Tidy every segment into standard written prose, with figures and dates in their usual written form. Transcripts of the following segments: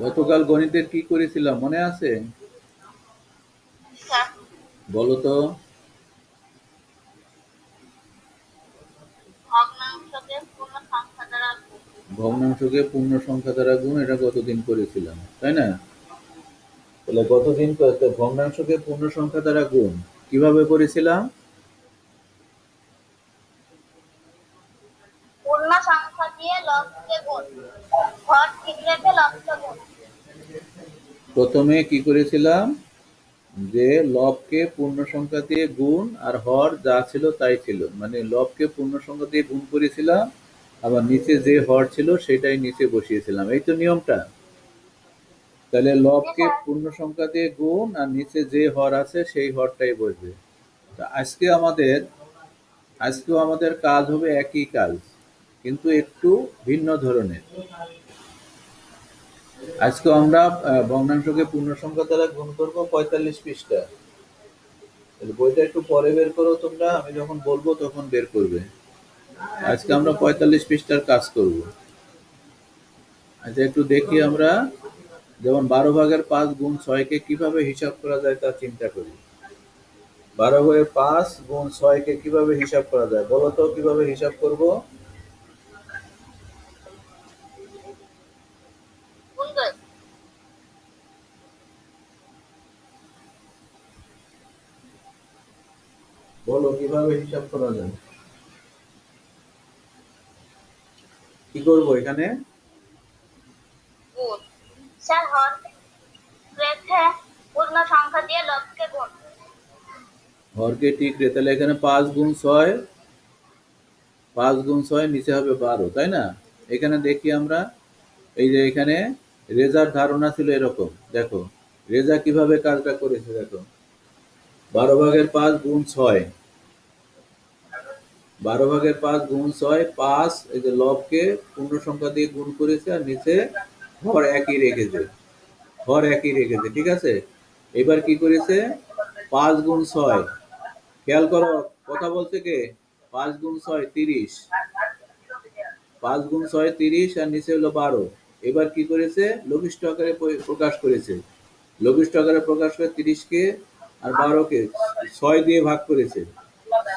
গতকাল গণিতের কি করেছিলাম মনে আছে? বলো তো। ভগ্নাংশকে পূর্ণ সংখ্যা দ্বারা গুণ, এটা গতদিন করেছিলাম তাই না? তাহলে গতদিন ভগ্নাংশকে পূর্ণ সংখ্যা দ্বারা গুণ কিভাবে করেছিলাম? পূর্ণ সংখ্যা দিয়ে লবকে গুণ, হর ঠিক রেখে লবকে গুণ। প্রথমে কি করেছিলাম, যে লবকে পূর্ণ সংখ্যা দিয়ে গুণ আর হর যা ছিল তাই ছিল, মানে লবকে পূর্ণ সংখ্যা দিয়ে গুণ করেছিলাম, আবার নিচে যে হর ছিল সেটাই নিচে বসিয়েছিলাম, এই তো নিয়মটা। তাহলে লবকে পূর্ণ সংখ্যা দিয়ে গুণ আর নিচে যে হর আছে সেই হরটাই বসবে। আজকেও আমাদের কাজ হবে একই কাজ, কিন্তু একটু ভিন্ন ধরনের। আজকে আমরা ভগ্নাংশকে পূর্ণ সংখ্যা দ্বারা গুণ করবো 45 পৃষ্ঠা। বইটা একটু পরে বের করো তোমরা, আমি যখন বলবো তখন বের করবে। আজকে আমরা 45 পৃষ্ঠার কাজ করব। আচ্ছা একটু দেখি আমরা, যেমন 12/5 গুণ 6 কে কিভাবে হিসাব করা যায় তা চিন্তা করি। 12/5 গুণ 6 কে কিভাবে হিসাব করা যায় বলো তো, কিভাবে হিসাব করব? বলো কিভাবে হিসাব করা যায়। কি করব এখানে? গুণ স্যার, হর রেখে পূর্ণ সংখ্যা দিয়ে লবকে গুণ। হরকে ঠিক রে, তাহলে এখানে 5 গুণ 6, 5 গুণ 6 নিচে হবে 12, তাই না? এখানে দেখি আমরা, এই যে এখানে রেজার ধারণা ছিল এরকম, দেখো রেজা কিভাবে কাজটা করেছে দেখো। 12/5 গুণ 6, 12/5 গুণ 6, 5 এই যে লবকে পূর্ণ সংখ্যা দিয়ে গুণ করেছে আর নিচে হর একই রেখেছে, ঠিক আছে। এবার কি করেছে, 5 গুণ 6, খেয়াল করো কথা বলছে কে, 5 গুণ 6 30, 5 গুণ 6 30 আর নিচে হলো 12। এবার কি করেছে, লঘিষ্ঠ আকারে প্রকাশ করেছে, লঘিষ্ঠ আকারে প্রকাশ করে 30 কে আর 12 কে 6 দিয়ে ভাগ করেছে,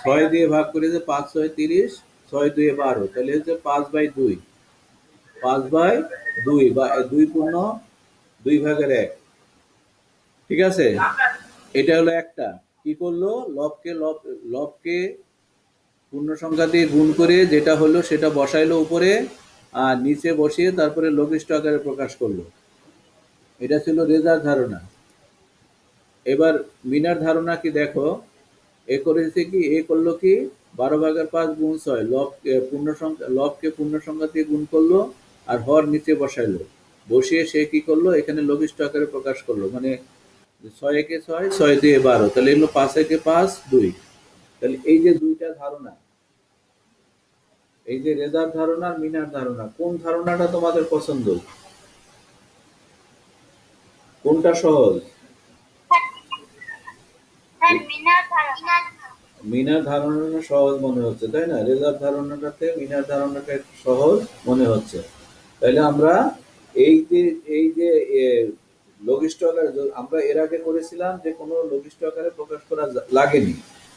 6 দিয়ে ভাগ করেছে, 5 6 30, 6 2 12, তাহলে হচ্ছে 5/2, 5/2 বা 2 পূর্ণ 2/1, ঠিক আছে। এটা হলো একটা। কি করলো, লবকে পূর্ণ সংখ্যা দিয়ে গুণ করে যেটা হলো সেটা বসাইলো উপরে, আর নিচে বসিয়ে তারপরে লঘিষ্ঠ আকারে প্রকাশ করলো। এটা ছিল রেজার ধারণা। এবার মিনার ধারণা কি দেখো, এ করেছে কি, এ করলো কি, 12/5 গুণ 6, লবকে পূর্ণ সংখ্যা দিয়ে গুণ করলো আর হর নিচে বসাইলো, বসিয়ে সে কি করলো, এখানে লঘিষ্ঠ আকারে প্রকাশ করলো, মানে 6 একে 6, 6 2 12, তাহলে এগুলো 5 একে 5 2। তাহলে এই যে দুইটা ধারণা, এই যে রেজার ধারণা আর মিনার ধারণা, কোন ধারণাটা তোমাদের পছন্দ, কোনটা সহজ? মিনার ধারণাটা সহজ মনে হচ্ছে তাই না? রেজার ধারণাটাতে মিনার ধারণাটা একটু সহজ মনে হচ্ছে। তাহলে আমরা এই যে লঘিষ্ঠ আকারে, আমরা এর আগে করেছিলাম যে কোনো লঘিষ্ঠ আকারে প্রকাশ করা লাগেনি,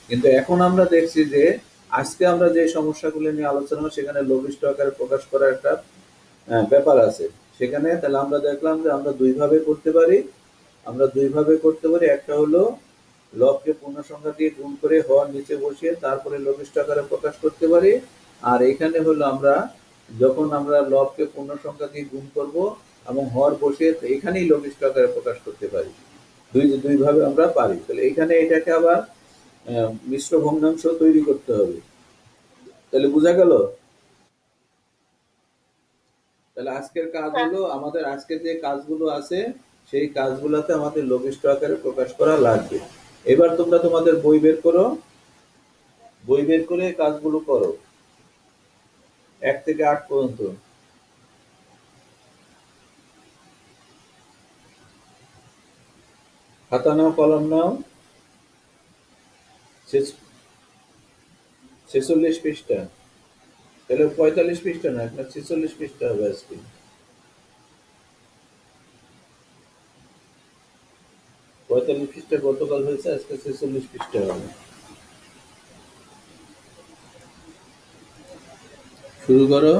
কিন্তু এখন আমরা দেখছি যে আজকে আমরা যে সমস্যাগুলো নিয়ে আলোচনা সেখানে লঘিষ্ঠ আকারে প্রকাশ করার একটা ব্যাপার আছে সেখানে। তাহলে আমরা দেখলাম যে আমরা দুইভাবে করতে পারি, একটা হলো লবকে পূর্ণ সংখ্যা দিয়ে গুণ করে হর নিচে বসিয়ে তারপরে লঘিষ্ঠ আকারে প্রকাশ করতে পারি। আর এখানে হলো আমরা যখন আমরা লবকে পূর্ণ সংখ্যা দিয়ে গুণ করব এবং হর বসিয়ে এখানেই লঘিষ্ঠ আকারে প্রকাশ করতে পারি। দুই ভাবে আমরা পারি। তাহলে এখানে এটাকে আবার মিশ্র ভগ্নাংশ তৈরি করতে হবে। তাহলে বোঝা গেল? তাহলে আজকের কাজ হলো, আমাদের আজকে যে কাজগুলো আছে সেই কাজগুলোতে আমাদের লঘিষ্ঠ আকারে প্রকাশ করা লাগবে। এবার তোমরা তোমাদের বই বের করো, বই বের করে কাজগুলো করো 1 থেকে 8 পর্যন্ত। খাতা নাও, কলম নাও। ছেচল্লিশ পৃষ্ঠা, তাহলে 45 পৃষ্ঠা না, আপনার 46 পৃষ্ঠা হবে আজকে। পঁয়তাল্লিশ পৃষ্ঠা গতকাল হয়েছে, আজকে 46 পৃষ্ঠা হবে। শুরু করো।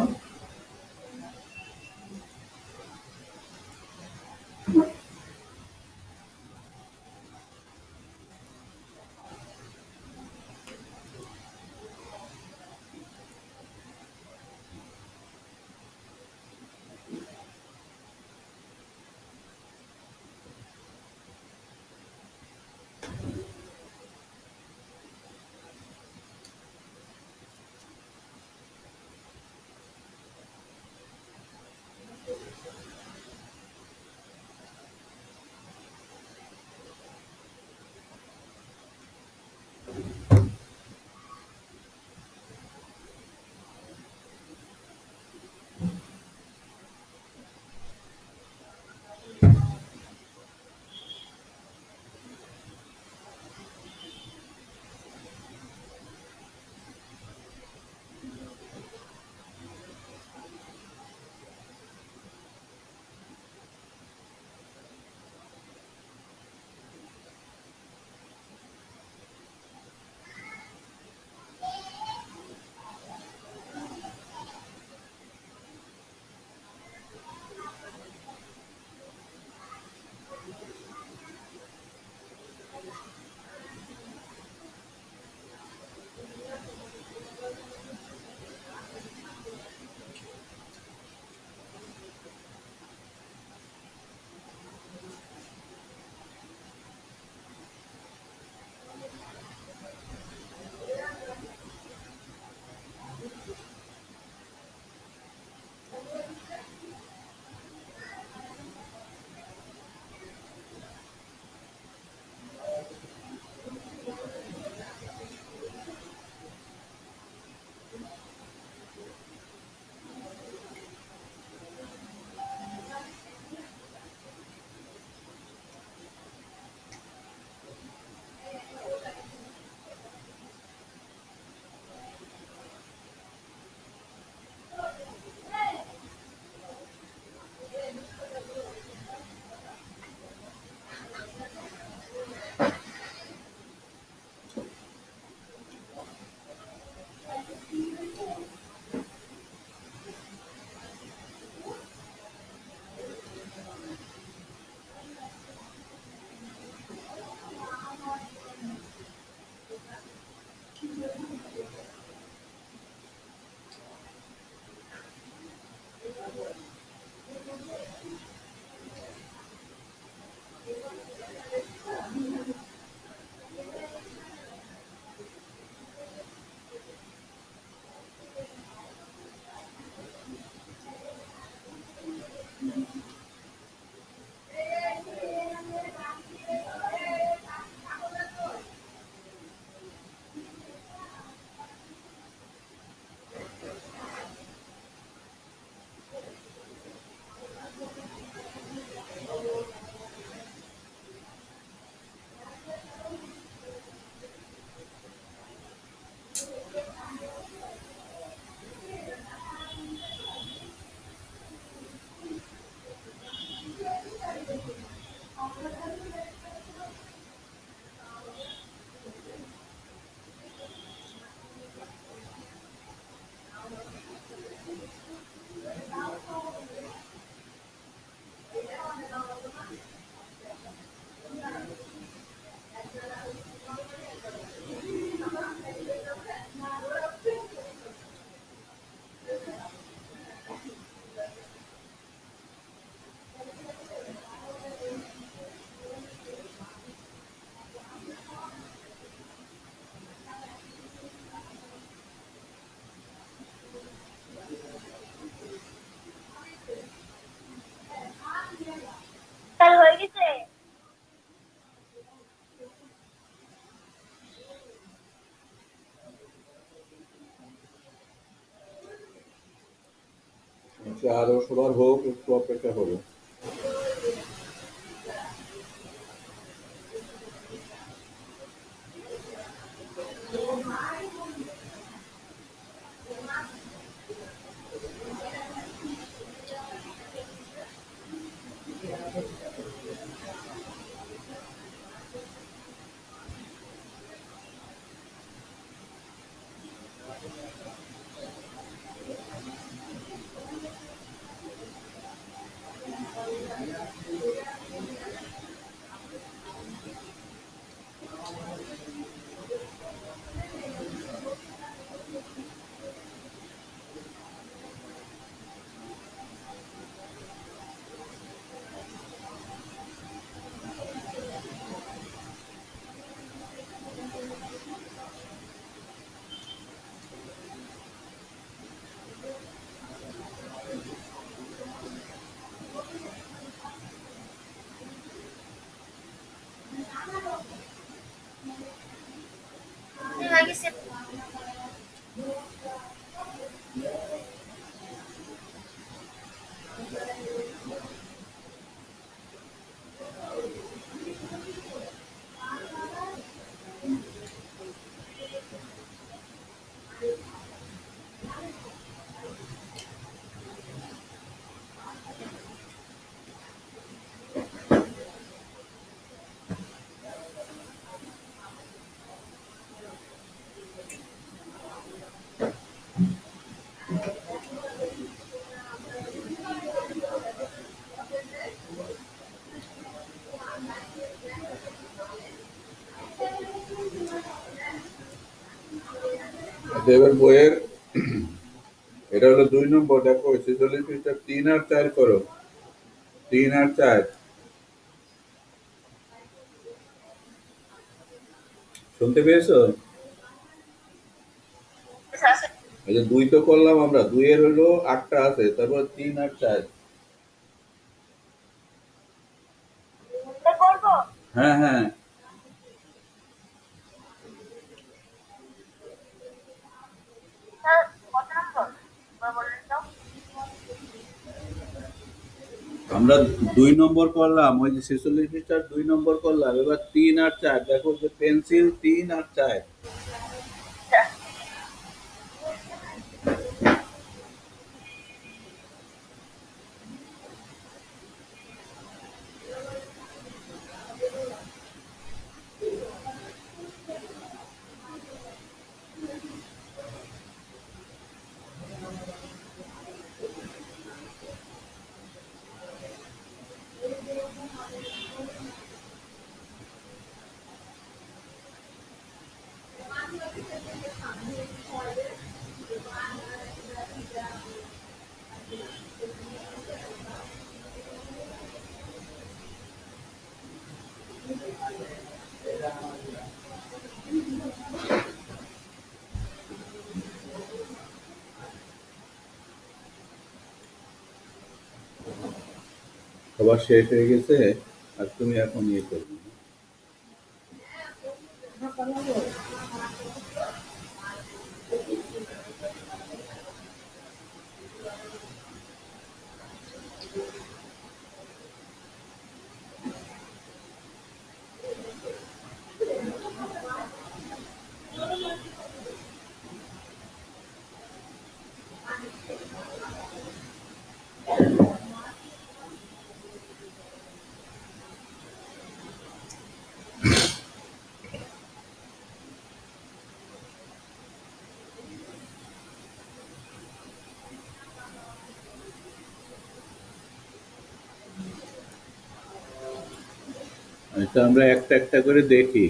স্যার হয়ে গেছে? আচ্ছা, আরো সবার হোক, একটু অপেক্ষা করো। হয়ে গেছে। আচ্ছা, এবার বইয়ের এটা হলো 2 নম্বর, দেখো 46 পৃষ্ঠা 3 আর 4 করো। 3 আর 4 শুনতে পেয়েছো? এই যে 2 তো করলাম আমরা, 2 এর হলো 8টা আছে, তারপর 3 আর 4। করবো। হ্যাঁ হ্যাঁ, স্যার কত নম্বর বলেন তো? আমরা 2 নম্বর করলাম, ওই যে 46 পৃষ্ঠার 2 নম্বর করলাম, এবার 3 আর 4 দেখো, যে পেন্সিল 3 আর 4। সবার শেষ হয়ে গেছে, আর তুমি এখন ইয়ে করবে। আচ্ছা, আমরা একটা একটা করে দেখি।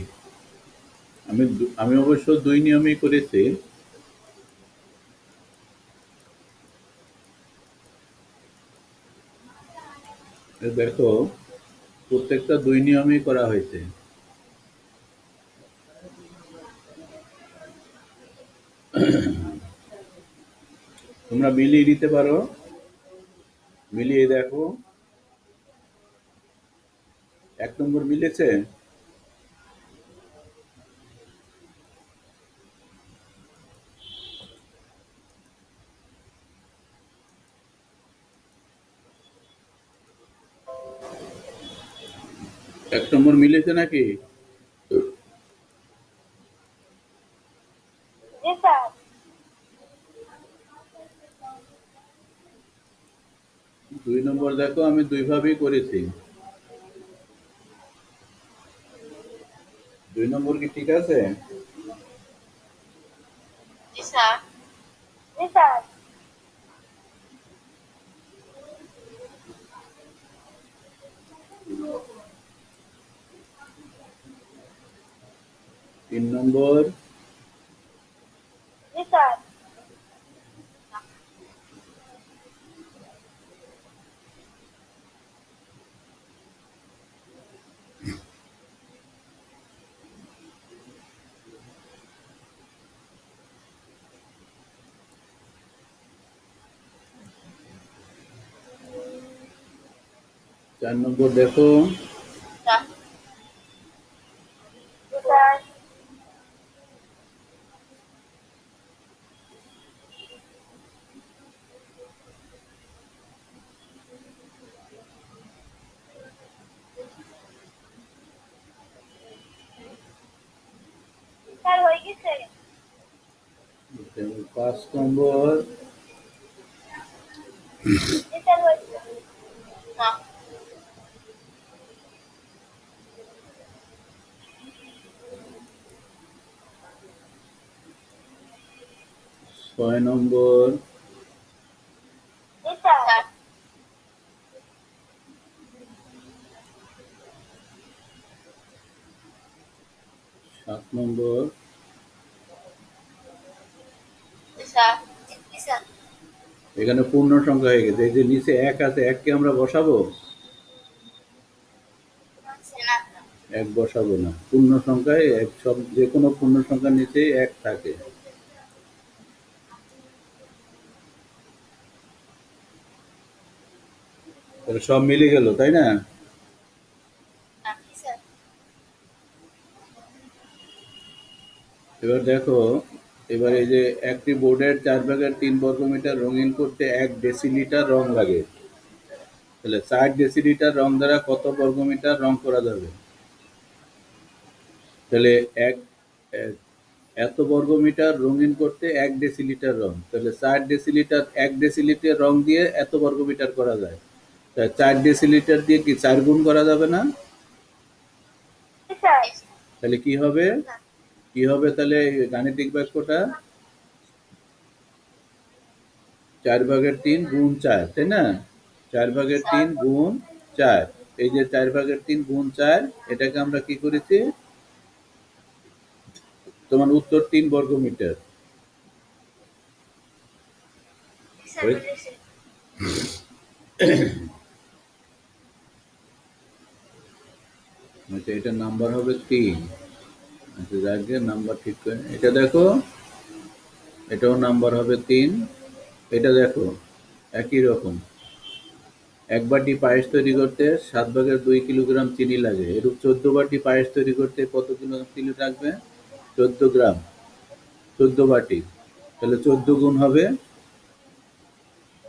আমি অবশ্য 2 নিয়মেই করেছি। দেখো, প্রত্যেকটা 2 নিয়মেই করা হয়েছে। তোমরা মিলিয়ে দিতে পারো, মিলিয়ে দেখো। 1 নম্বর মিলেছে? এক নম্বর মিলেছে নাকি? জি স্যার। 2 নম্বর দেখো, আমি 2 ভাবেই করেছি। 2 নম্বর কি ঠিক আছে? জি স্যার। জি স্যার। 3 নম্বর। জি স্যার। 4 নম্বর দেখো। জি স্যার। কিসে? 5 নম্বর, জি স্যার হয়েছে। না। 6 নম্বর, জি স্যার। 7 নম্বর, জি স্যার। জি স্যার। এখানে পূর্ণ সংখ্যা হয়ে গেছে। এই যে নিচে 1 আছে, 1কে আমরা বসাবো? না। 1 বসাবো না। পূর্ণ সংখ্যায় এক, সব যে কোনো পূর্ণ সংখ্যার নিচেই 1 থাকে। তাহলে সব মিলে গেল, তাই না? জি স্যার। এবার দেখো, এবার এই যে একটি বোর্ডের 4/3 বর্গমিটার রঙিন করতে 1 ডেসিলিটার রং লাগে। তাহলে 4 ডেসিলিটার রং দ্বারা কত বর্গমিটার রং করা যাবে? তাহলে এক এক- এত বর্গমিটার রঙিন করতে 1 ডেসিলিটার রং। তাহলে 4 ডেসিলিটার, 1 ডেসিলিটার রং দিয়ে এত বর্গমিটার করা যায়। তাহলে 4 ডেসিলিটার দিয়ে কি 4 গুণ করা যাবে না? জি স্যার। তাহলে কি হবে? কি হবে তাহলে এই গাণিতিক বাক্যটা? 4/3 গুণ 4, তাই না? 4/3 গুণ 4। এই যে 4/3 গুণ 4, এটাকে আমরা কি করেছি? তোমার উত্তর 3 বর্গমিটার। জি স্যার হয়ে- বুঝেছি। আচ্ছা, এটার নাম্বার হবে 3। আচ্ছা, যাকে নাম্বার ঠিক করে এটা দেখো, এটাও নাম্বার হবে 3। এটা দেখো, একই রকম। 1 বাটি পায়েস তৈরি করতে 7/2 কিলোগ্রাম চিনি লাগে। এরূপ 14 বাটি পায়েস তৈরি করতে কত কিলো লাগবে? 14 গ্রাম। 14 বাটি। তাহলে 14 গুণ হবে,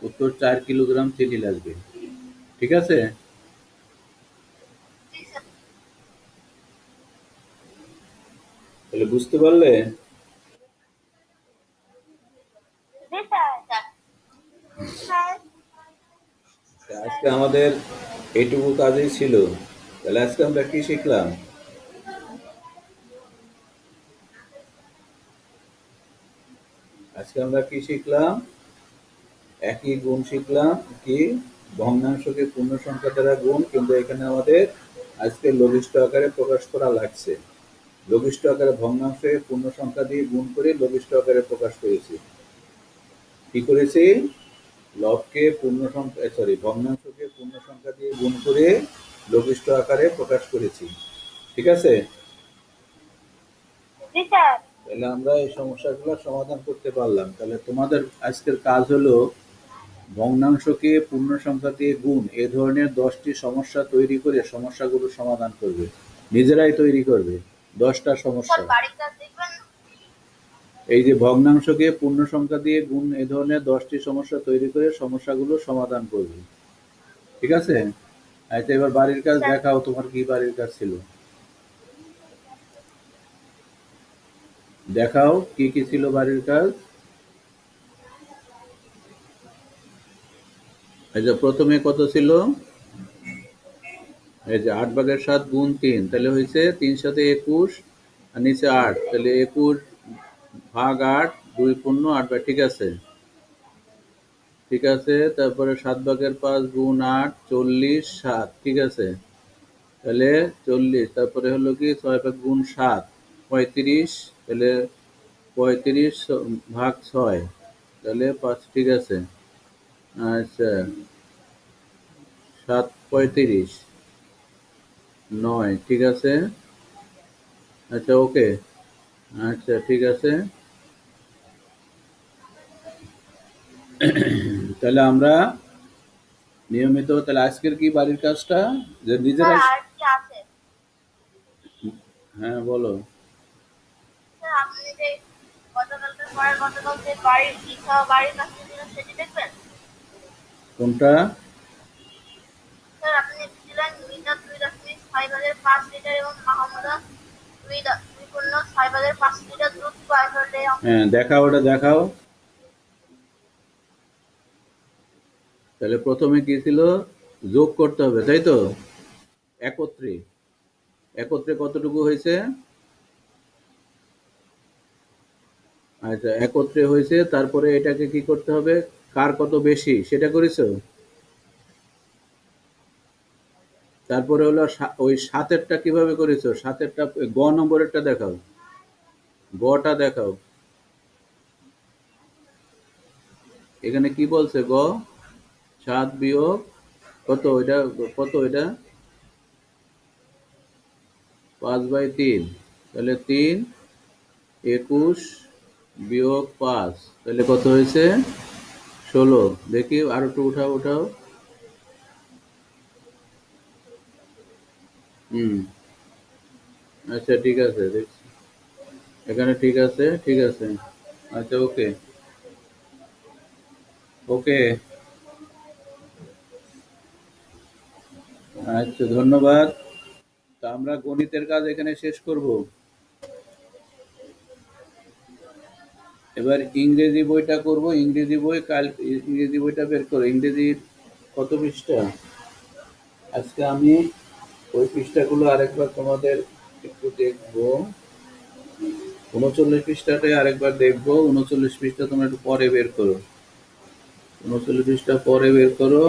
উত্তর 4 কিলোগ্রাম চিনি লাগবে। ঠিক আছে? জি স্যার। তাহলে বুঝতে পারলে? জি স্যার। স্যার। আজকে আমাদের এইটুকু কাজই ছিল। তাহলে আজকে আমরা কি শিখলাম? আজকে আমরা কি শিখলাম? একই গুণ শিখলাম। কি? ভগ্নাংশকে পূর্ণ সংখ্যা দ্বারা গুণ, কিন্তু এখানে আমাদের আজকে লঘিষ্ঠ আকারে প্রকাশ করা লাগছে। লঘিষ্ঠ আকারে ভগ্নাংশকে পূর্ণ সংখ্যা দিয়ে গুণ করে লঘিষ্ঠ আকারে প্রকাশ করেছি। কি করেছি? লবকে পূর্ণ সংখ্যা, সরি, ভগ্নাংশকে পূর্ণ সংখ্যা দিয়ে গুণ করে লঘিষ্ঠ আকারে প্রকাশ করেছি। ঠিক আছে? জি স্যার। তাহলে আমরা এই সমস্যাগুলো সমাধান করতে পারলাম। তাহলে তোমাদের আজকের কাজ হলো ভগ্নাংশকে পূর্ণ সংখ্যা দিয়ে গুণ এ ধরনের 10টি সমস্যা তৈরি করে সমস্যাগুলো সমাধান করবে। নিজেরাই তৈরি করবে 10টা স্যার সমস্যা। বাড়ির কাজ দেখবেন? এই যে ভগ্নাংশকে পূর্ণ সংখ্যা দিয়ে গুণ এ ধরনের 10টি সমস্যা তৈরি করে সমস্যাগুলো সমাধান করবে। ঠিক আছে? আচ্ছা, এবার বাড়ির কাজ স্যার। দেখাও, তোমার কি বাড়ির কাজ ছিল? দেখাও কি কি ছিল বাড়ির কাজ। এই যে প্রথমে কত ছিল? এই যে 8/7 গুণ 3, তাহলে হয়েছে 3 সাথে 21 আর নিচে 8, তাহলে 21 ভাগ 8, 2 পূর্ণ 8 ঠিক আছে। ঠিক আছে, তারপরে 7/5 গুণ 8, 40, 7, ঠিক আছে। তাহলে 40, তারপরে হলো কি 6 ভাগ গুণ 7, 35, তাহলে 35 ভাগ 6, তাহলে 5, ঠিক আছে। আচ্ছা, 7, 35, 9, ঠিক আছে। আচ্ছা, ওকে। আচ্ছা, ঠিক আছে। তাহলে আমরা নিয়মিত, তাহলে আজকের কি বাড়ির কাজটা যে স্যার নিজেরাই। আর কি আছে? হ্যাঁ, বলো। স্যার আপনি যে গতকাল যে বাড়ির ইচ্ছা বাড়ির কাজ দিলেন সেটি দেখবেন? কোনটা? স্যার আপনি দিলেন মিটার 2.6 ভাগের 5 লিটার এবং মাহমুদা 2 পূর্ণ 6 ভাগের 5 লিটার দুধ ক্রয় করলে হ্যাঁ, দেখাও, ওটা দেখাও। তাহলে প্রথমে কি ছিল? যোগ করতে হবে, তাই তো? একত্রে একত্রে কতটুকু হয়েছে? আচ্ছা, একত্রে হয়েছে, তারপরে এটাকে কি করতে হবে? কার কত বেশি সেটা করেছো? তারপরে হলো ওই সাতেরটা কিভাবে করেছো? সাতেরটা গ নম্বরেরটা দেখাও, গটা দেখাও। এখানে কি বলছে? গ 7 বিয়োগ কত? এটা কত? এটা 5/3। তাহলে 3 21 বিয়োগ 5, তাহলে কত হয়েছে? 16। দেখি আর একটু উঠাও, উঠাও। হুম, আচ্ছা, ঠিক আছে, দেখছি এখানে। ঠিক আছে, ঠিক আছে। আচ্ছা, ওকে, ওকে। আচ্ছা, ধন্যবাদ। তা আমরা গণিতের কাজ এখানে শেষ করব। এবার ইংরেজি বইটা করব। ইংরেজি বই কাল, ইংরেজি বইটা বের করো। ইংরেজি কত পৃষ্ঠা? আজকে আমি ওই পৃষ্ঠাগুলো আরেকবার তোমাদের একটু দেখবো। 39 পৃষ্ঠাটাই আরেকবার দেখবো। 39 পৃষ্ঠা তোমরা একটু পরে বের করো। 39 পৃষ্ঠা পরে বের করো।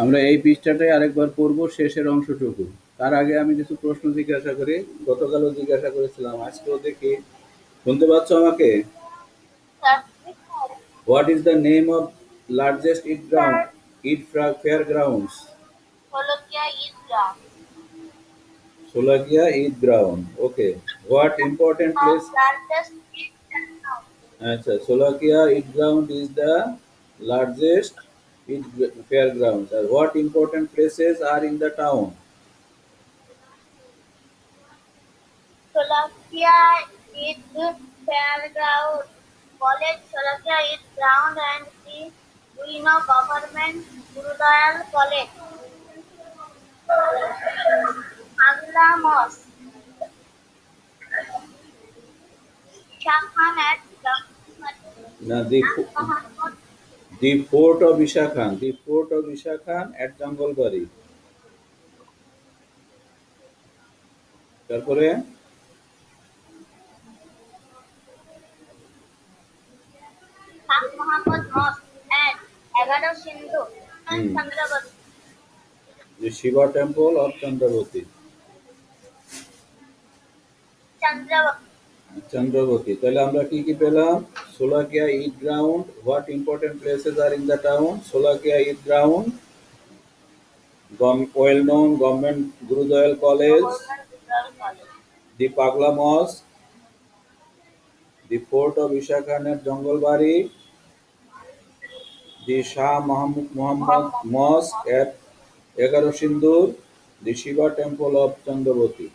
আমরা এই পৃষ্ঠাটাই আরেকবার পড়বো, শেষের অংশটুকু। তার আগে আমি কিছু প্রশ্ন জিজ্ঞাসা করি। গতকালও জিজ্ঞাসা করেছিলাম, আজকেও দেখি। শুনতে পাচ্ছ আমাকে? What is the name of largest Eid ground, fair grounds? হলকিয়া Eid ground. Sholakia Eid ground, okay. What important place? Largest Eid ground. আচ্ছা, Sholakia Eid ground is the largest Eid fair ground. আর what important places are in the town? Slovakia is fairground, college, Slovakia is ground and the Uino government Gurudayal College. Agla Mosque, Shakhan at না, দি fort of Isa Khan, the fort of Isa Khan at Jangalbari. তারপরে Shah Muhammad Mosque and Agado Sindhu and hmm, Chandravati. The Shiva temple of Chandrabati. Chandravati. Chandrabati. তাহলে আমরা কি কি পেলাম? Sholakia Eid ground, what important places are in the town? Sholakia Eid ground, well known government Gurudayal college, Government Gurudayal College. দি পাগলা মস্ক, দি fort of Isa Khan at Jangalbari, the Shah Mohammad Muhammad mosque Mosque. At 11 Sindur, the Shiva temple of Chandrabati.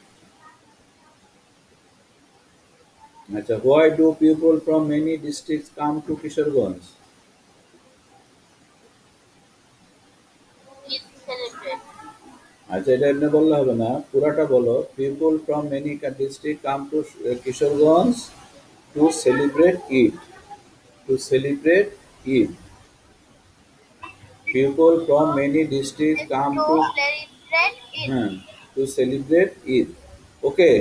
আচ্ছা, why do people from many districts come to Kishoreganj? Eid celebrate. আচ্ছা, এটা এমনি বললে হবে না, পুরাটা বলো। People from many district come to Kishoreganj to celebrate Eid, to celebrate Eid. People from many district Is come to to, celebrate Eid. হ্যাঁ, to celebrate Eid, okay.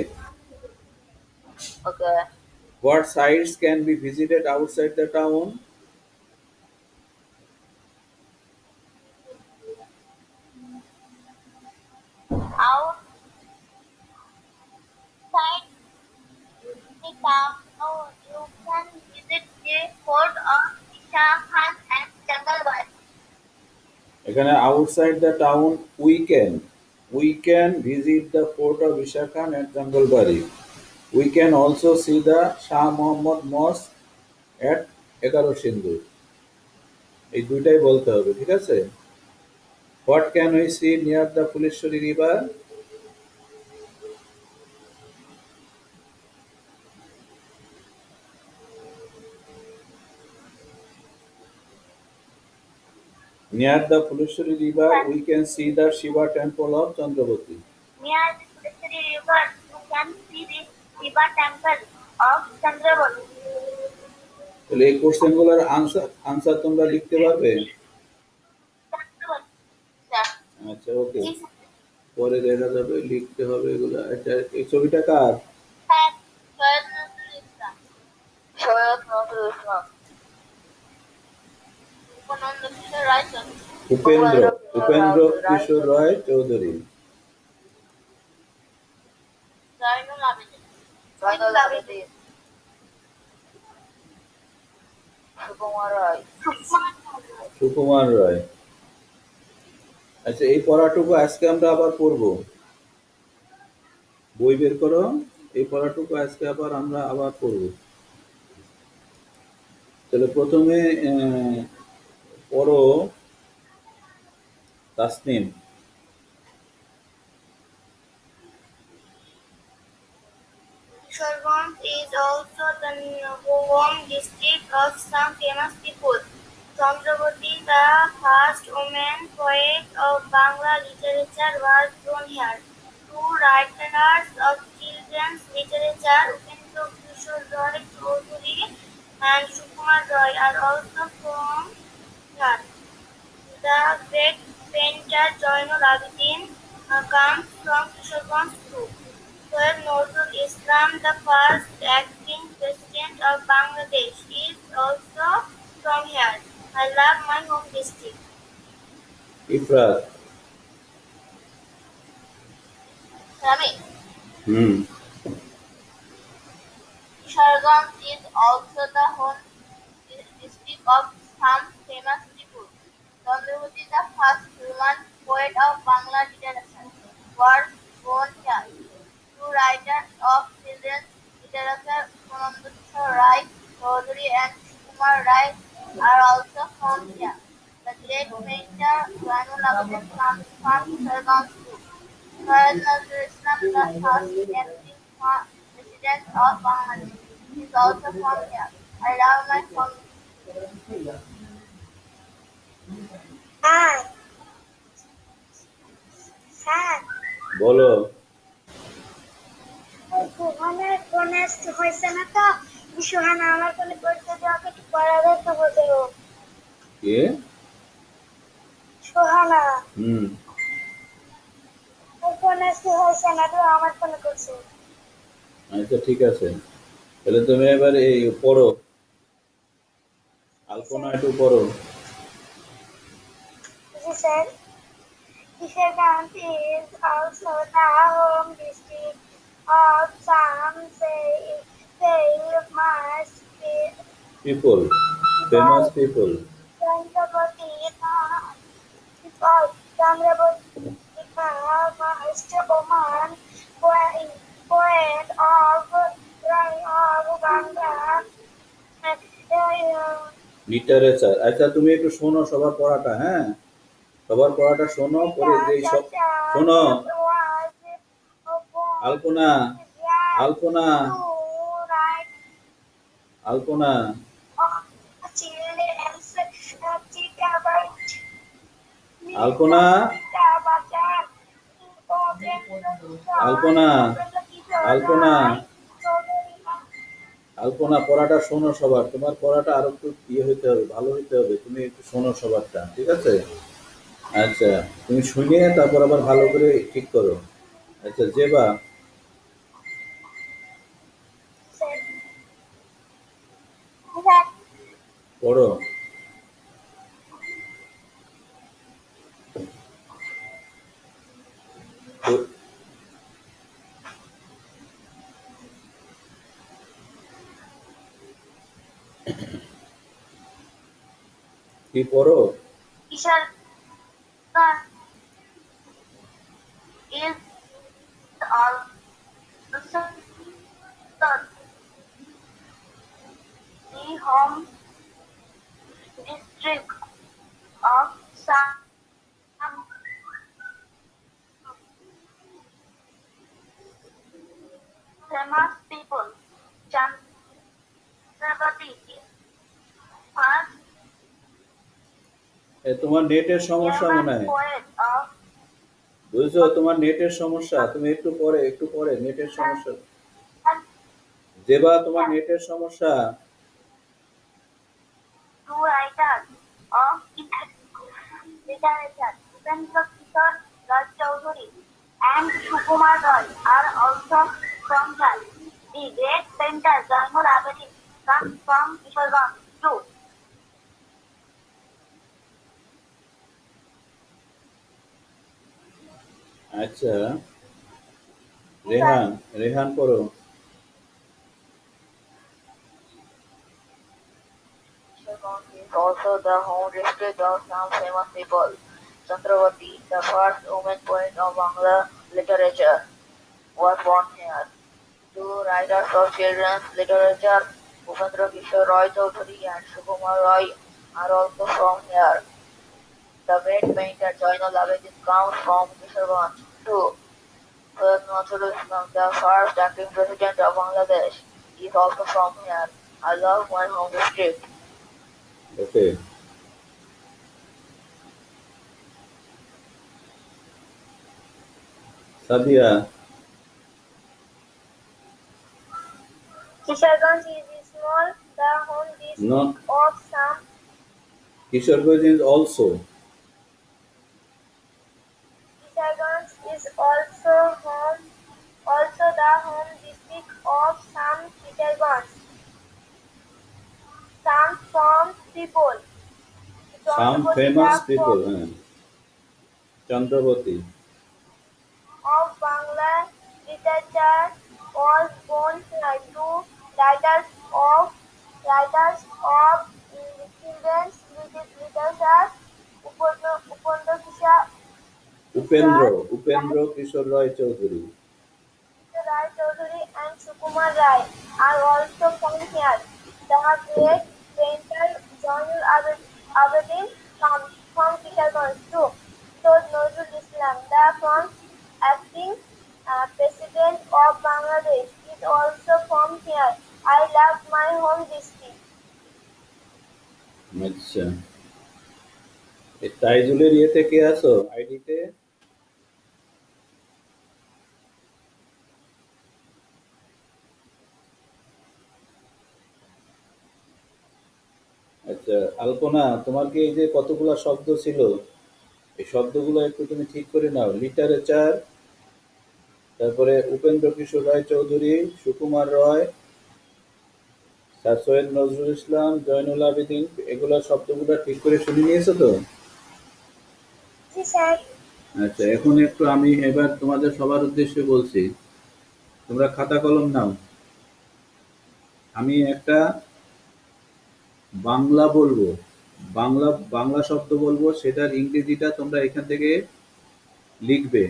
Okay. What sites can be visited outside the town? Outside you can visit the fort of Isha Khan and Jangalbari. এখানে outside the town we can visit the fort of Isa Khan at Jangalbari. We can also see the Shah Mohammad mosque at 11 Sindur. এই দুইটাই বলতে হবে, ঠিক আছে? What can we see near the Fuleshwari river? Near the Fuleshwari river, we can see the Shiva temple of Chandravati. Near the Fuleshwari river, you can see the Shiva temple of Chandravati. তাহলে এই কোশ্চেনগুলোর answer তোমরা লিখতে পারবে? আচ্ছা, ওকে, পরে দেখা যাবে, লিখতে হবে এগুলো। আচ্ছা, এই ছবিটা কার? সৈয়দ নজরুল ইসলাম। উপনন্দ কিশোর রায় চৌধুরী। উপেন্দ্র কিশোর রায় চৌধুরী। জয়নুল আবেদিন। সুকুমার রায়। সুকুমার রায়। আচ্ছা, এই পড়াটুকু আজকে আমরা আবার পড়বো। বই বের করো, এই পড়াটুকু আজকে আমরা আবার পড়বো। তাহলে প্রথমে পড়ো Tasnim. Kishoreganj is also the home district of some famous people. Chandravati, the first woman poet of Bangla literature, was born here. Two writers of children's literature, Upendra Kishore Roy Choudhury and Sukumar Roy, are also from here. The great painter Jainul Abidin comes from Kishoreganj too. Sir Nazrul Islam, the first acting president of Bangladesh, is also from here. I love my home district. Ifrat. Rami. Hmm. Kishoreganj is also the home district of some famous people. Chandravati, the first woman poet of Bangla literature, was born here. Two writers of children's literature, Upendra Kishore Roy Choudhury and Sukumar Roy, are also from here. The great painter Jainul Abidin comes from Kishoreganj too. Sir Nazrul Islam, the first acting president of Bangladesh, is also from here. I love my home. Hi. Hi. বলো। সুহানার phone আসতে হয়েছে না তো? সুহানা আমার ফোনে পড়তে দেওয়া কিছু পড়াবে তো বলো। কে? সুহানা। হুম। ওর ফোন আসতে হয়েছে না তো, আমার ফোনে করছে। আচ্ছা, ঠিক আছে, তাহলে তুমি এবার এই পড়ো, আলপনা একটু পড়ো। জি sir. Kishoreganj is also the home district of some famous people, famous people. Chandravati, Chandravati, the first woman poet of Bangla literature. আচ্ছা, তুমি একটু শোনো সবার পড়াটা, হ্যাঁ? সবার পড়াটা শোনো, পরে যেই সব শোনো। আলপনা, আলপনা, আলপনা, আলপনা, আলপনা, আলপনা, আলপনা, পড়াটা শোনো সবার। তোমার পড়াটা আরো একটু হইতে হবে, ভালো হইতে হবে। তুমি একটু শোনো সবারটা, ঠিক আছে? আচ্ছা, তুমি শুনিয়ে তারপর আবার ভালো করে ঠিক করো। আচ্ছা, জেবা পড়ো। কি পড়ো? Kisharganj is also the home district of some famous people. Chandrapati, first তোমার নেটের সমস্যা মনে German হয়, poet of বুঝছো? তোমার নেটের সমস্যা, তুমি একটু পরে নেটের সমস্যা। যেবা তোমার নেটের সমস্যা। two writers of literature, Upendra Kishore Rai Chowdhury and Sukumar Roy are also from here. The great painter Zainul Abidin comes from Kishoreganj too. আচ্ছা, রেহান, রেহান পড়ো। Kishoreganj is also the home district of some famous people. Chandravati, the first woman poet of Bangla literature, was born here. Two writers of children's literature, Upendra Kishore Roy Chowdhury and Sukumar Roy, are also from here. The great painter Zainul Abidin comes from Kishoreganj too. Syed Nazrul Islam, the first acting president of Bangladesh, is also from here. I love my home district. Okay, Sadia. Kishoreganj is small, the home district No, of some. Kishoreganj is also. Kishoreganj is also the home district of some Kishoreganj. Some from people. Some Chandrapati, famous the people, poet হ্যাঁ, Chandrabati. of Bangla literature was born here. Two writers of children's literature, Upendra Upendra, Kishore Upendra Kishore Roy Chowdhury. Rai Chaudhary and Sukumar Rai are also from here. The great painter Zainul Abidin comes from Kishoreganj too. Syed Nazrul Islam, the first acting president of Bangladesh, is also from here. I love my home district. আচ্ছা, এই তাইজুলের ইয়েতে কে আছো আইডিতে? আচ্ছা, আলপনা, তোমার কি এই যে কতগুলা শব্দ ছিল, এই শব্দগুলো একটু তুমি ঠিক করে নাও। লিটারেচার, তারপরে উপেন্দ্র কিশোর রায় চৌধুরী, সুকুমার রয়, স্যার সৈয়দ নজরুল ইসলাম, জয়নুল আবেদিন, এগুলা শব্দগুলো ঠিক করে শুনে নিয়েছো তো? জি স্যার। আচ্ছা, এখন একটু আমি এবার তোমাদের সবার উদ্দেশ্যে বলছি, তোমরা খাতা কলম নাও। আমি একটা বাংলা বলবো, বাংলা বাংলা শব্দ বলবো, সেটার ইংরেজিটা তোমরা এখান থেকে লিখবে,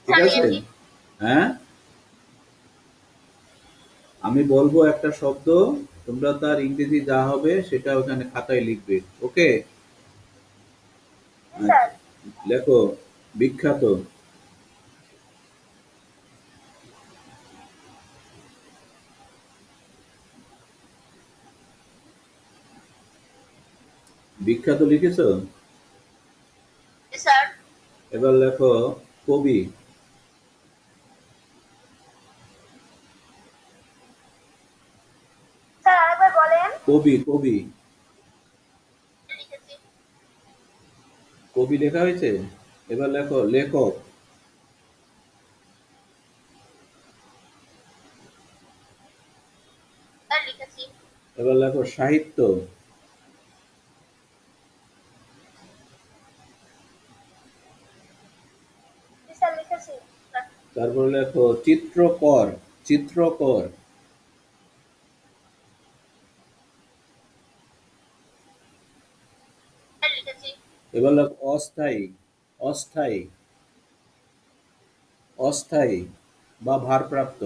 ঠিক আছে? হ্যাঁ, আমি বলবো একটা শব্দ, তোমরা তার ইংরেজি যা হবে সেটা ওখানে খাতায় লিখবে, ওকে? জি স্যার। লেখো, বিখ্যাত। বিখ্যাত লিখেছো? জি স্যার। এবার লেখো কবি। স্যার আরেকবার বলেন। কবি, কবি, লিখেছি। কবি লেখা হয়েছে। এবার লেখো লেখক। স্যার লিখেছি। এবার লেখো সাহিত্য। জি স্যার লিখেছি। তারপর লেখো চিত্রকর, চিত্রকর। এবার লোক অস্থায়ী, অস্থায়ী, অস্থায়ী বা ভারপ্রাপ্ত।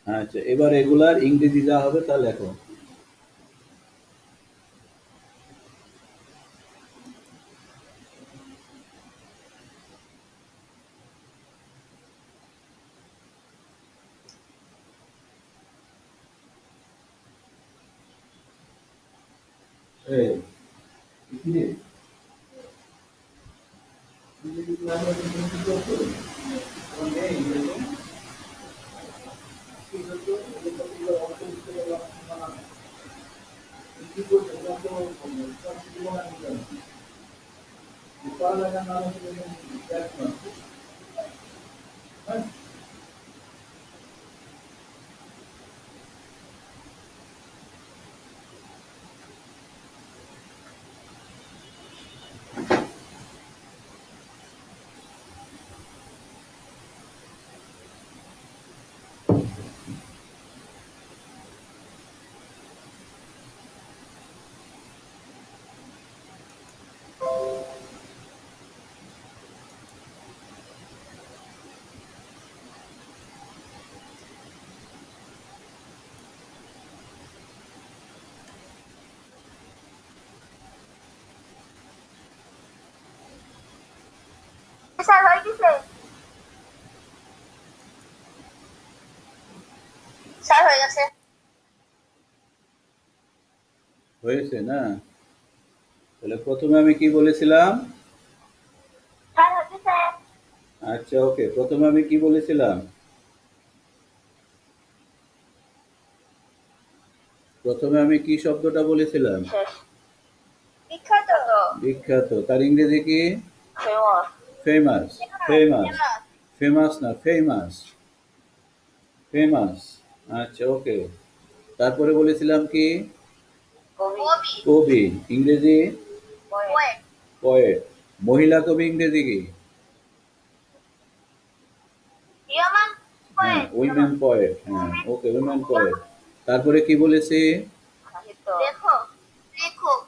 আচ্ছা, এবার এগুলার ইংরেজি যা হবে তা লেখো। এই, কি রে? ইংরেজি ক্লাসে তুমি কি করছো? তোমার নেই ইংরেজি? কি করছো? এই টপিকের অর্থ বুঝতে পারলাম না। তুমি কি করছো? তোমার তো তোমার জীবন আমি জানি। পড়ালেখার নাম হচ্ছে দেখো না। হ্যাঁ? স্যার হয়ে গেছে, স্যার হয়ে গেছে। হয়েছে না? তাহলে প্রথমে আমি কি বলেছিলাম? স্যার হয়েছে স্যার। আচ্ছা, ওকে, প্রথমে আমি কি বলেছিলাম? প্রথমে আমি কি শব্দটা বলেছিলাম? বিশেষ, বিখ্যাত, বিখ্যাত। তার ইংরেজি কি? ফেমাস, ফেমাস, ফেমাস, ফেমাস না, ফেমাস, ফেমাস। আচ্ছা, ওকে। তারপরে বলেছিলাম কি? কবি, কবি, কবি, ইংরেজি পোয়েট, পয়েট। মহিলা কবি ইংরেজি কি? ইয়মান হ্যাঁ, পোয়েট, উইমেন পয়েট। হ্যাঁ, ওকে, উইমেন পয়েট। তারপরে কি বলেছি? সাহিত্য, লেখক, লেখক,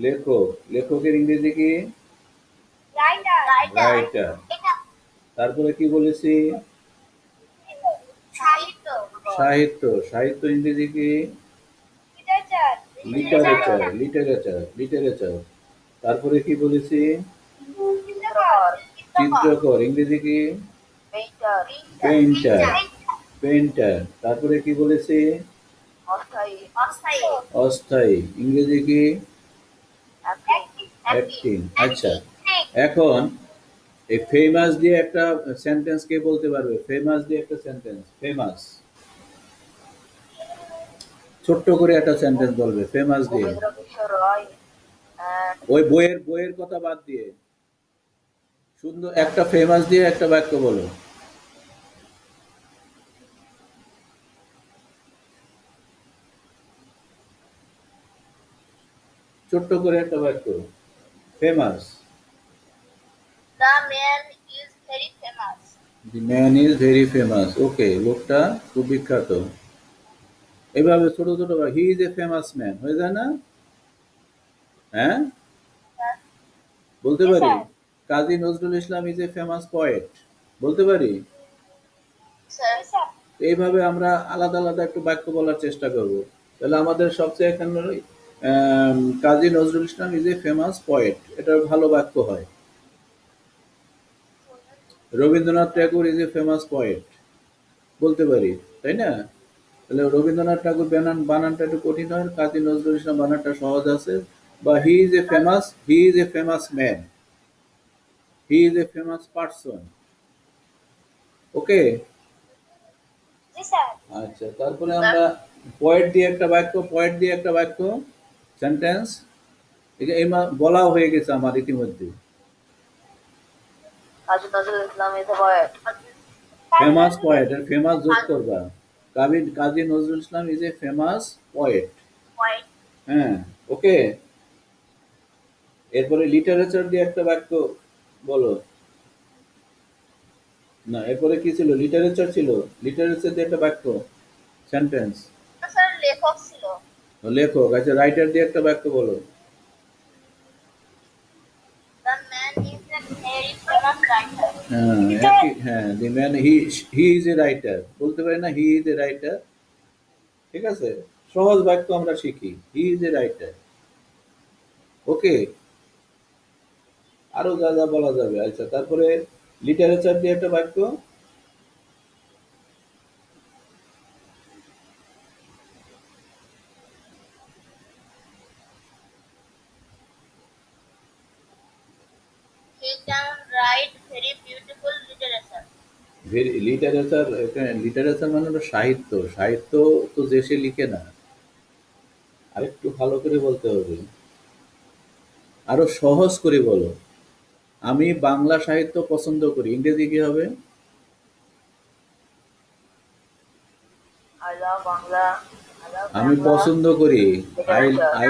লেখক, লেখকের ইংরেজি কি? Writer, writer. তারপরে কি বলেছি? সাহিত্য, সাহিত্য, সাহিত্য ইংরেজি কি? Literature, literature, literature, literature. তারপরে কি বলেছি? চিত্রকর, চিত্রকর, ইংরেজি কি? Painter, painter, painter. তারপরে কি বলেছি? অস্থায়ী, অস্থায়ী, অস্থায়ী, ইংরেজি কি? Acting, acting. আচ্ছা, এখন এই ফেমাস দিয়ে একটা সেন্টেন্স কে বলতে পারবে? ফেমাস দিয়ে একটা সেন্টেন্স, ফেমাস। ছোট্ট করে একটা সেন্টেন্স বলবে ফেমাস দিয়ে। উপেন্দ্র কিশোর রায় and ওই বইয়ের কথা বাদ দিয়ে সুন্দর একটা ফেমাস দিয়ে একটা বাক্য বলো। ছোট্ট করে একটা বাক্য, famous. The man is very famous. The man is very famous. Okay, লোকটা খুব বিখ্যাত। এভাবে ছোট ছোট he is a famous man হয়ে যায় না? হ্যাঁ, বলতে Yes, পারি। sir. Kazi Nazrul Islam is a famous poet, বলতে পারি। Sir. Yes, sir. এইভাবে আমরা আলাদা আলাদা একটু বাক্য বলার চেষ্টা করব। তাহলে আমাদের সবচেয়ে এখানে কাজী Nazrul Islam is a famous poet, এটা ভালো বাক্য হয়। রবীন্দ্রনাথ ঠাকুর ইজ এ ফেমাস পয়েট, বলতে পারি, তাই না? তাহলে রবীন্দ্রনাথ ঠাকুর বানানটা একটু কঠিন হয়, কাজী নজরুল ইসলাম বানানটা সহজ আছে। বা হি is a famous man, he is a famous person. Okay. Yes, sir. আচ্ছা, তারপরে আমরা পয়েট দিয়ে একটা বাক্য সেন্টেন্স, এই বলাও হয়ে গেছে আমার ইতিমধ্যে। Kazi Nazrul Islam is a poet. Famous poet, আর ফেমাস যোগ করবা। Kazi Nazrul Islam is a famous poet. White. হ্যাঁ, ওকে। এরপরে লিটারেচার দিয়ে একটা বাক্য বলো। না, এরপরে কি ছিল? লিটারেচার ছিল। লিটারেচার দিয়ে একটা বাক্য সেন্টেন্স। স্যার লেখক ছিল। লেখক, আচ্ছা রাইটার দিয়ে একটা বাক্য বলো। The man is a very famous writer. হ্যাঁ, হ্যাঁ, the man he is a writer, বলতে পারি না হি ইজ এ রাইটার। ঠিক আছে, সহজ বাক্য আমরা শিখি, হি ইজ এ রাইটার। ওকে, আরো যা যা বলা যাবে। আচ্ছা, তারপরে লিটারেচার দিয়ে একটা বাক্য। He can write very beautiful literature. Literature, literature মানে হলো সাহিত্য। সাহিত্য তো যে সে লিখে না, আরেকটু ভালো করে বলতে হবে, আরো সহজ করে বলো। আমি বাংলা সাহিত্য পছন্দ করি, ইংরেজি কি হবে? I love Bangla. I love আমি বাংলা পছন্দ করি, I literature. I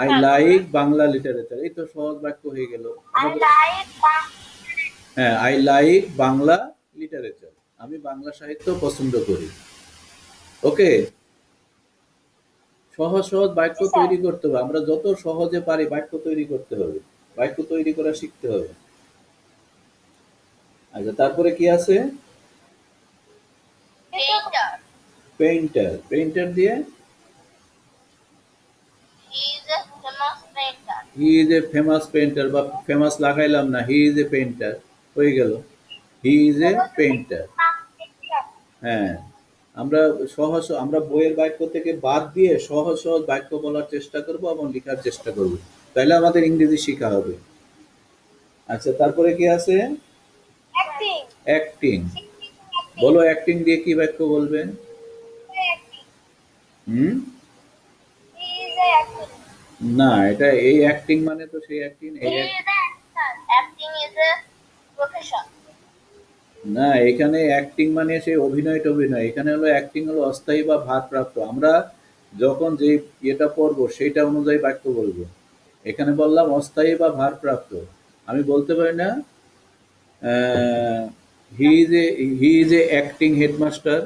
I like Bangla literature. এই তো সহজ বাক্য হয়ে গেল। I like হ্যাঁ, আই লাইক বাংলা লিটারেচার, আমি বাংলা সাহিত্য পছন্দ করি। ওকে, সহজ সহজ বাক্য জি, স্যার। তৈরি করতে হবে, আমরা যত সহজে পারি বাক্য তৈরি করতে হবে, বাক্য তৈরি করা শিখতে হবে। আচ্ছা, তারপরে কি আছে? পেইন্টার। পেইন্টার, পেইন্টার দিয়ে হি is a famous painter. He is a famous painter, বা ফেমাস লাগাইলাম না, হি ইজ এ পেইন্টার হয়ে গেল, হি ইজ এ পেইন্টার। হ্যাঁ, আমরা আমরা বইয়ের বাক্য থেকে বাদ দিয়ে সহজ সহজ বাক্য বলার চেষ্টা করব এবং লেখার চেষ্টা করব, তাহলে আমাদের ইংরেজি শেখা হবে। আচ্ছা, তারপরে কি আছে? Acting. অ্যাক্টিং। বলো, অ্যাক্টিং দিয়ে কি বাক্য বলবে? Acting. Hmm, He is a acting. না, এটা এই অ্যাক্টিং মানে তো সেই acting, He is a actor. Acting is a profession. না, এখানে অ্যাক্টিং মানে সেই অভিনয় টভিনয়, এখানে হলো অ্যাক্টিং হলো অস্থায়ী বা ভারপ্রাপ্ত। আমরা যখন যে ইয়েটা পড়বো সেইটা অনুযায়ী বাক্য বলবো। এখানে বললাম অস্থায়ী বা ভারপ্রাপ্ত। আমি বলতে পারি না he is a acting headmaster,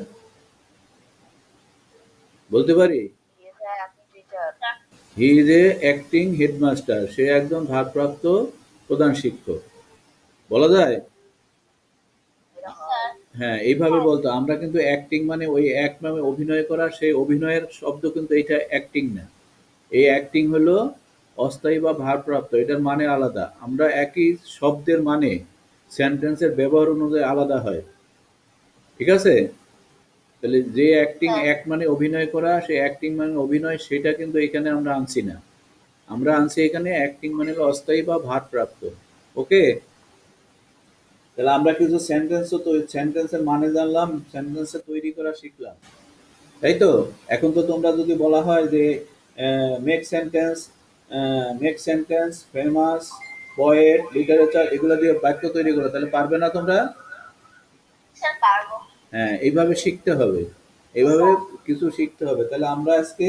বলতে পারি he is a acting teacher. He is a acting headmaster, সে একজন ভারপ্রাপ্ত প্রধান শিক্ষক, বলা যায়। স্যার হ্যাঁ, এইভাবে বলতো। আমরা কিন্তু অ্যাক্টিং মানে ওই অ্যাক্ট মানে অভিনয় করা, সেই অভিনয়ের শব্দ কিন্তু এটা অ্যাক্টিং না। এই অ্যাক্টিং হলো অস্থায়ী বা ভারপ্রাপ্ত, এটার মানে আলাদা। আমরা একই শব্দের মানে সেন্টেন্সের ব্যবহার অনুযায়ী আলাদা হয়। ঠিক আছে, তাহলে যে অ্যাক্টিং, স্যার অ্যাক্ট মানে অভিনয় করা, সেই অ্যাক্টিং মানে অভিনয়, সেটা কিন্তু এখানে আমরা আনছি না। আমরা আনছি এখানে অ্যাক্টিং মানে হলো অস্থায়ী বা ভারপ্রাপ্ত। ওকে, তাহলে আমরা কিছু সেন্টেন্সের মানে জানলাম, সেন্টেন্সে তৈরি করা শিখলাম, তাই তো। এখন তো তোমরা যদি বলা হয় যে make sentence, famous, poet, literature, এগুলো দিয়ে বাক্য তৈরি করো, তাহলে পারবে না তোমরা? স্যার পারবো। হ্যাঁ, এইভাবে শিখতে হবে, এইভাবে কিছু শিখতে হবে। তাহলে আমরা আজকে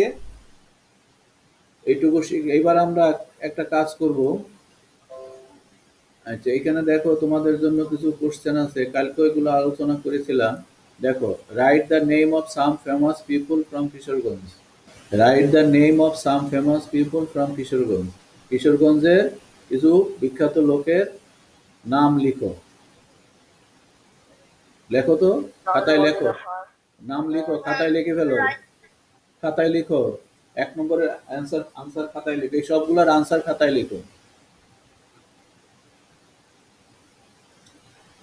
এইটুকু এইবার আমরা একটা কাজ করব। আচ্ছা, এখানে দেখো, তোমাদের জন্য কিছু কোশ্চেন আছে, কালকে ওইগুলো আলোচনা করেছিলাম। দেখো, write the name of some famous people from Kishoreganj. Write the name of some famous people from Kishoreganj. কিশোরগঞ্জের কিছু বিখ্যাত লোকের নাম লিখো। লেখো তো, খাতায় চন্দ্রবতী লেখো, দ্য ফার্স্ট নাম লিখো, ওমেন খাতায় লিখে ফেলো, রাইট। খাতায় লিখো। এক নম্বরের অ্যান্সার, আনসার খাতায় লিখো, এই সবগুলোর আনসার খাতায় লিখো,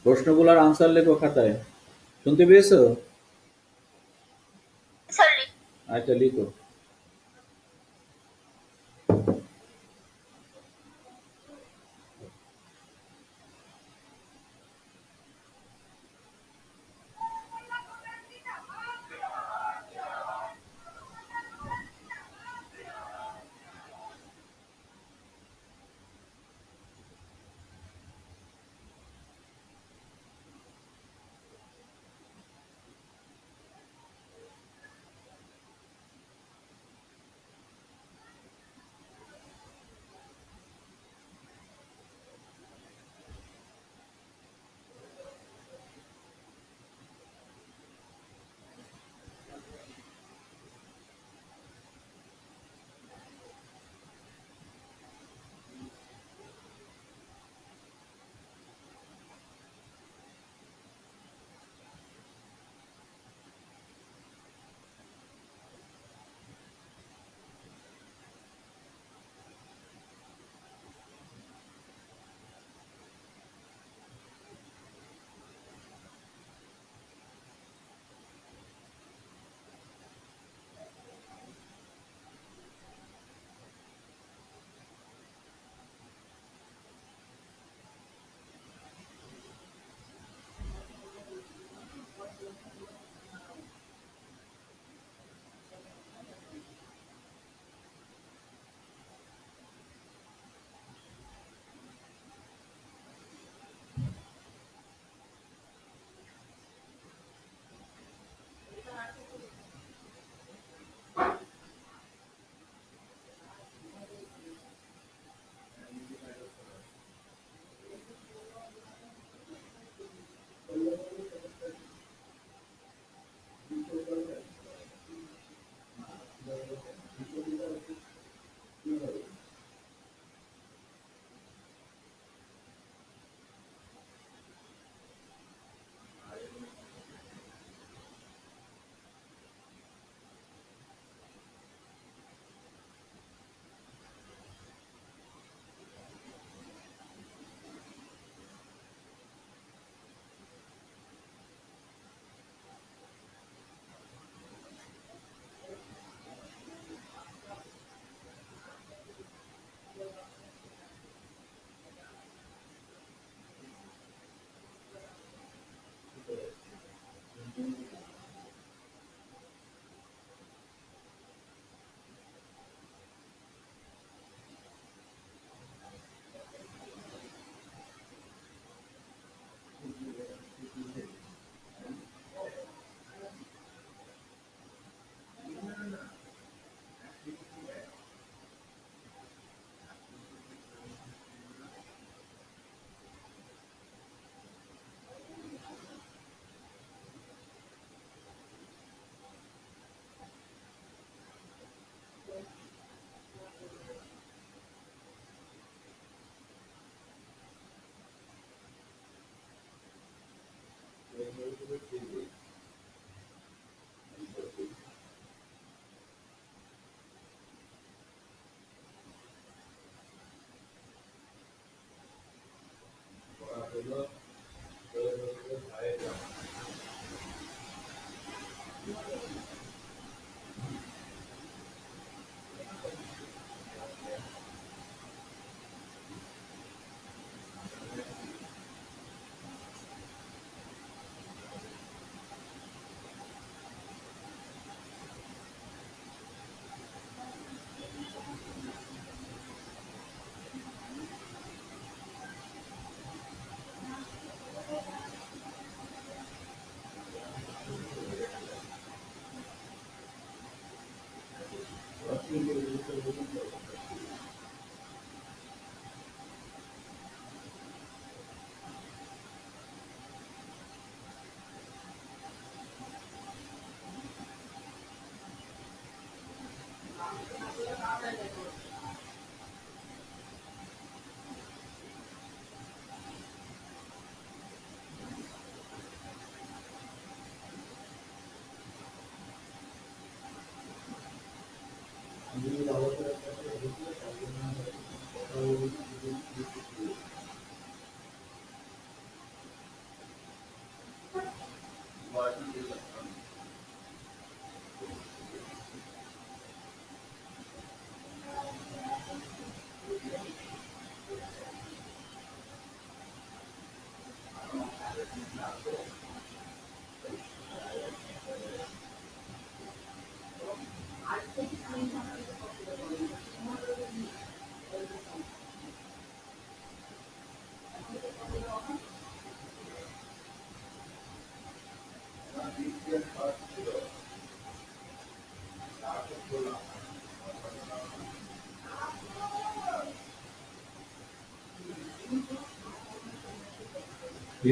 প্রশ্নগুলোর আনসার লেখো খাতায়। শুনতে পেয়েছো? স্যার আচ্ছা, লিখো। কি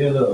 হলো?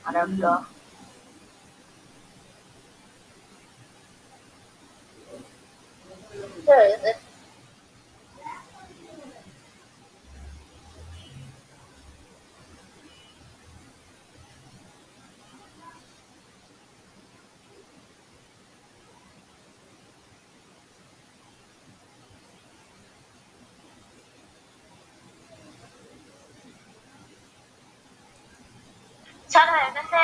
আরেকটা স্যার স্যার হয়ে গেছে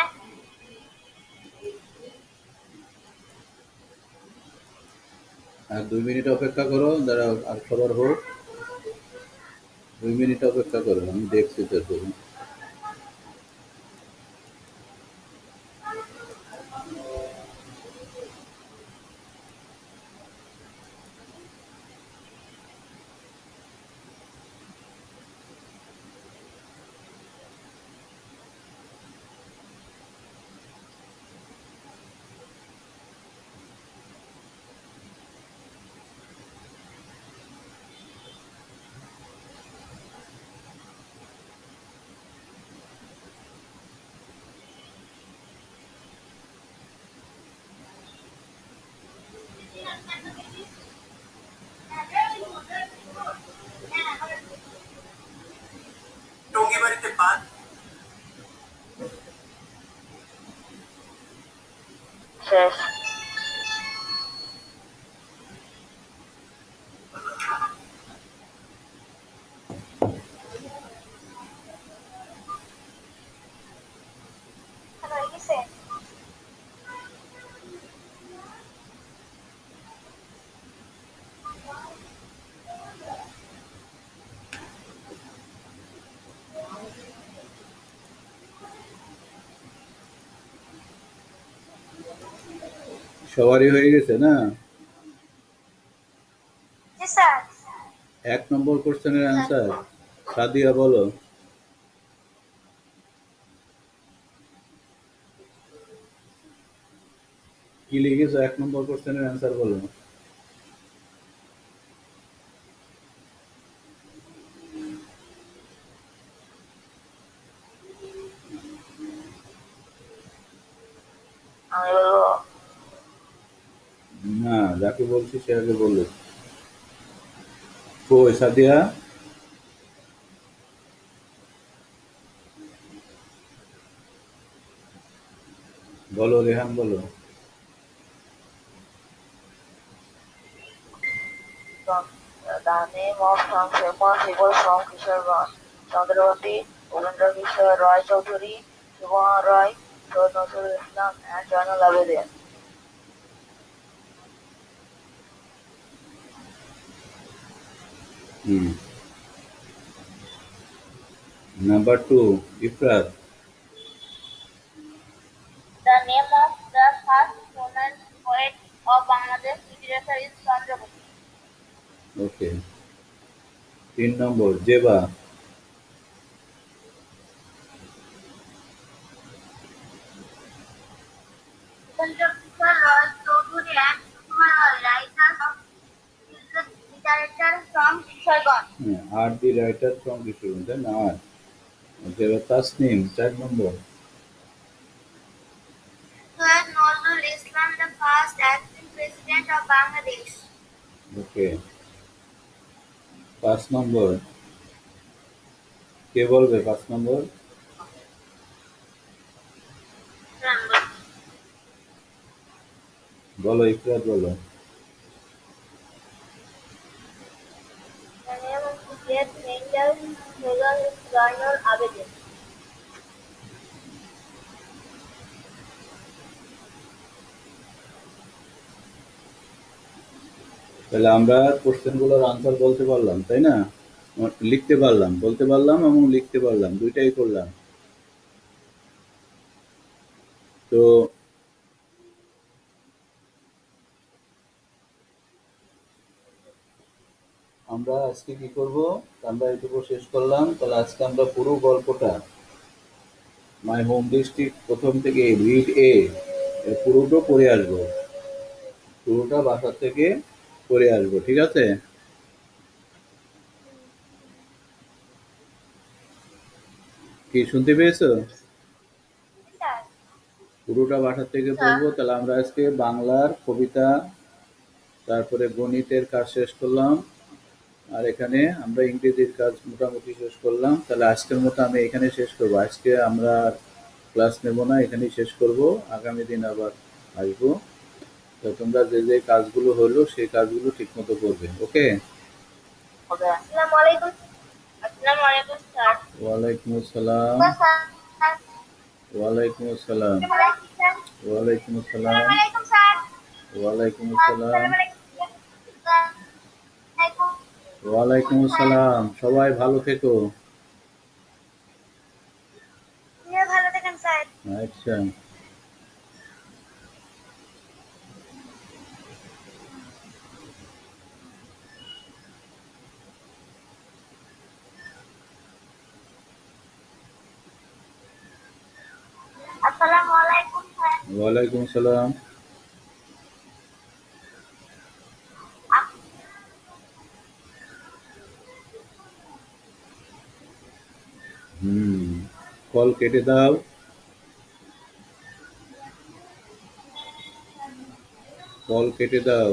আর 2 মিনিট অপেক্ষা করো, দাঁড়াও, আর সবার হোক। 2 মিনিট অপেক্ষা করো, আমি দেখছি তো তুমি। শেষ হয়ে গেছে। সবারই হয়ে গেছে না? জি স্যার। 1 নম্বর কোশ্চেনের অ্যান্সার সাদিয়া বলো। কি লিখেছো 1 নম্বর কোশ্চেনের অ্যান্সার বলো। আমি বলবো না, যাকে বলছি সে আগে বললো। কই সাদিয়া? বলো, রেহান বলো। the name of some famous people from Kisharganj: Chandravarti, Upendra Kishore Roy Chaudhary, Subhan Roy, Sayyid Nazrul Islam, and Zainul Abidin. Number 2, Ifrat. The name of the first woman poet of Bangladesh literature is Chandrabati. Okay. 3 number, Zeba. Upendra Kishore Roy Chaudhary and Subhan Roy, writers of literature from Kisharganj. আর the writer from Kishoreganj, তাই না? আর জেবা। তাসনিম, 4 নম্বর। Sayyid Nazrul Islam, the first acting president of Bangladesh. ওকে। 5 নম্বর, কে বলবে 5 নম্বর? বলো, ইফরাত বলো। The name of the great painter Mughal is Zainul Abidin. তাহলে আমরা কোশ্চেনগুলোর answer বলতে পারলাম, তাই না? লিখতে পারলাম, বলতে পারলাম এবং লিখতে পারলাম, দুইটাই করলাম। তো আমরা আজকে কি করব? আমরা এটুকু শেষ করলাম। তাহলে আজকে আমরা পুরো গল্পটা মাই হোম ডিস্ট্রিক্ট প্রথম থেকে রিড এর পুরোটা পড়ে আসবো, পুরোটা বাসা থেকে পড়ে আসবো, ঠিক আছে? কি শুনতে পেয়েছো? স্যার পুরোটা বাসা থেকে পড়বো। তাহলে আমরা আজকে বাংলার কবিতা, তারপরে গণিতের কাজ শেষ করলাম, আর এখানে আমরা ইংরেজির কাজ মোটামুটি শেষ করলাম। তাহলে আজকের মতো আমি এখানে শেষ করবো। আজকে আমরা ক্লাস নেব না, এখানেই শেষ করব। আগামী দিন আবার আসবো। তো তোমরা যে যে কাজগুলো হলো সেই কাজগুলো ঠিক মতো করবে। ওকে? Okay. আসসালামু আলাইকুম। আসসালামু আলাইকুম স্যার। ওয়ালাইকুম আসসালাম। স্যার। ওয়ালাইকুম আসসালাম। আসসালামু আলাইকুম স্যার। ওয়ালাইকুম আসসালাম। আসসালামু আলাইকুম স্যার। ওয়ালাইকুম আসসালাম। আসসালামু আলাইকুম। ওয়ালাইকুম আসসালাম। সবাই ভালো থেকো। আপনিও ভালো থাকেন স্যার। আচ্ছা। আসসালামু আলাইকুম স্যার। ওয়ালাইকুম আসসালাম। হুম, কল কেটে দাও। কল কেটে দাও।